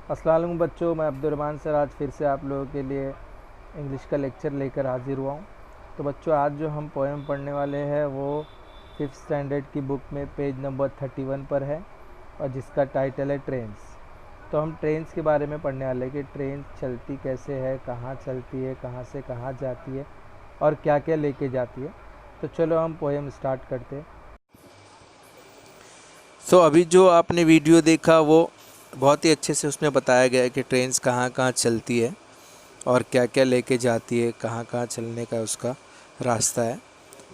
अस्सलाम वालेकुम बच्चों, मैं अब्दुर्रहमान सर आज फिर से आप लोगों के लिए इंग्लिश का लेक्चर लेकर हाजिर हुआ हूँ। तो बच्चों, आज जो हम पोएम पढ़ने वाले हैं वो 5th स्टैंडर्ड की बुक में पेज नंबर 31 पर है और जिसका टाइटल है ट्रेन्स। तो हम ट्रेन्स के बारे में पढ़ने वाले हैं कि ट्रेन चलती कैसे है, कहाँ चलती है, कहाँ से कहाँ जाती है और क्या क्या लेके जाती है। तो चलो हम पोएम स्टार्ट करते हैं। तो अभी जो आपने वीडियो देखा वो बहुत ही अच्छे से उसमें बताया गया है कि ट्रेन्स कहाँ कहाँ चलती है और क्या क्या लेके जाती है, कहाँ कहाँ चलने का उसका रास्ता है।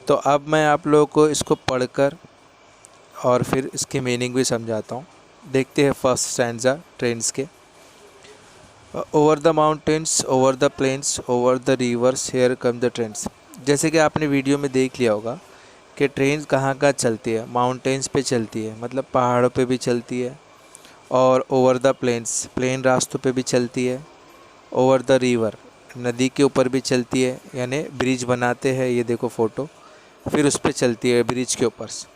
तो अब मैं आप लोगों को इसको पढ़कर और फिर इसकी मीनिंग भी समझाता हूँ। देखते हैं फर्स्ट स्टैंजा ट्रेन्स के। Over the mountains, over the plains, over the rivers, here come the trains. जैसे कि आपने वीडियो में देख लिया होगा कि ट्रेन कहाँ कहाँ चलती है। माउंटेन्स पे चलती है, मतलब पहाड़ों पे भी चलती है, और ओवर द प्लेन्स, प्लेन रास्तों पे भी चलती है। ओवर द रिवर, नदी के ऊपर भी चलती है, यानी ब्रिज बनाते हैं, ये देखो फ़ोटो, फिर उस पर चलती है ब्रिज के ऊपर से।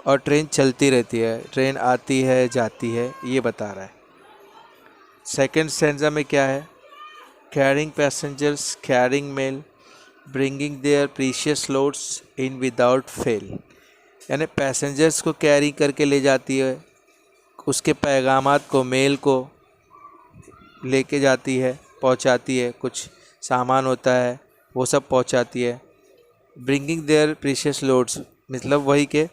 और ट्रेन चलती रहती है, ट्रेन आती है जाती है, ये बता रहा है। सेकेंड स्टैंजा में क्या है? Carrying passengers, carrying mail, bringing their precious loads in without fail, यानी पैसेंजर्स को कैरी करके ले जाती है, उसके पैगामात को, मेल को लेके जाती है, पहुंचाती है, कुछ सामान होता है वो सब पहुंचाती है। ब्रिंगिंग देयर प्रीशियस लोड्स, मतलब वही के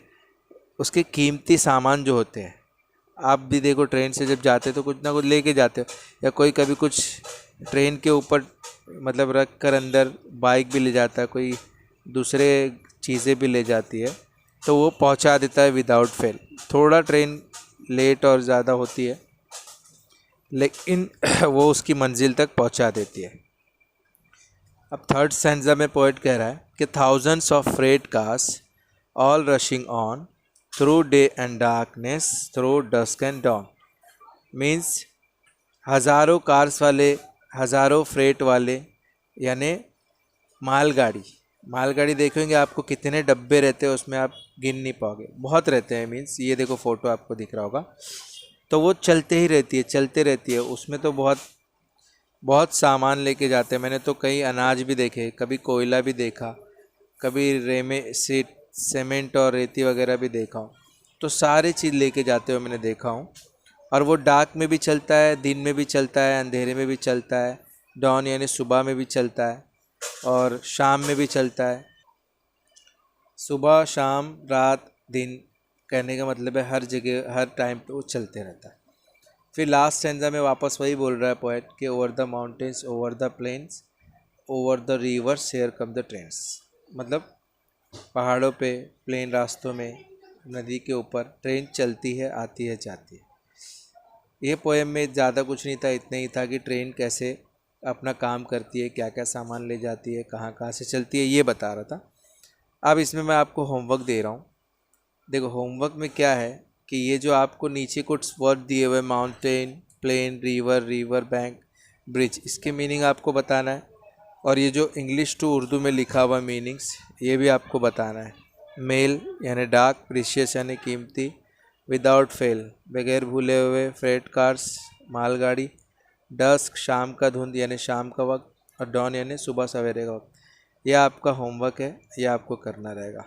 उसके कीमती सामान जो होते हैं। आप भी देखो ट्रेन से जब जाते हो तो कुछ ना कुछ लेके जाते हो, या कोई कभी कुछ ट्रेन के ऊपर मतलब रख कर अंदर बाइक भी ले जाता है, कोई दूसरे चीज़ें भी ले जाती है, तो वो पहुंचा देता है विदाउट फेल। थोड़ा ट्रेन लेट और ज़्यादा होती है लेकिन वो उसकी मंजिल तक पहुंचा देती है। अब थर्ड स्टैंजा में पोएट कह रहा है कि thousands of freight cars all rushing on through day and darkness, through dusk and dawn. Means हज़ारों कार्स वाले, हज़ारों फ्रेट वाले, यानी मालगाड़ी। मालगाड़ी देखेंगे आपको कितने डब्बे रहते हैं उसमें, आप गिन नहीं पाओगे, बहुत रहते हैं। मीन्स ये देखो फ़ोटो आपको दिख रहा होगा, तो वो चलते ही रहती है, चलते रहती है। उसमें तो बहुत बहुत सामान लेके जाते हैं। मैंने तो कई अनाज भी देखे, कभी कोयला भी देखा, कभी सीमेंट और रेती वगैरह भी देखा हूँ। तो सारी चीज़ लेके जाते हुए मैंने देखा हूँ। और वो डार्क में भी चलता है, दिन में भी चलता है, अंधेरे में भी चलता है, डॉन यानी सुबह में भी चलता है, और शाम में भी चलता है। सुबह, शाम, रात, दिन, कहने का मतलब है हर जगह हर टाइम पे वो चलते रहता है। फिर लास्ट स्टैंजा में वापस वही बोल रहा है पोएट कि over the mountains, over the plains, over the rivers, here come the trains. मतलब पहाड़ों पे, प्लेन रास्तों में, नदी के ऊपर ट्रेन चलती है, आती है, जाती है। ये पोएम में ज़्यादा कुछ नहीं था, इतना ही था कि ट्रेन कैसे अपना काम करती है, क्या क्या सामान ले जाती है, कहाँ कहाँ से चलती है, ये बता रहा था। अब इसमें मैं आपको होमवर्क दे रहा हूँ। देखो होमवर्क में क्या है कि ये जो आपको नीचे कुछ वर्ड दिए हुए, mountain, plain, river, river bank, bridge, इसके मीनिंग आपको बताना है। और ये जो इंग्लिश टू उर्दू में लिखा हुआ मीनिंग्स, ये भी आपको बताना है। मेल यानी डार्क, प्रीशियस यानी कीमती, विदाउट फेल बगैर भूले हुए, फ्रेट कार्स मालगाड़ी, डस्क शाम का धुंध यानी शाम का वक्त, और डॉन यानी सुबह सवेरे का वक्त। यह आपका होमवर्क है, यह आपको करना रहेगा।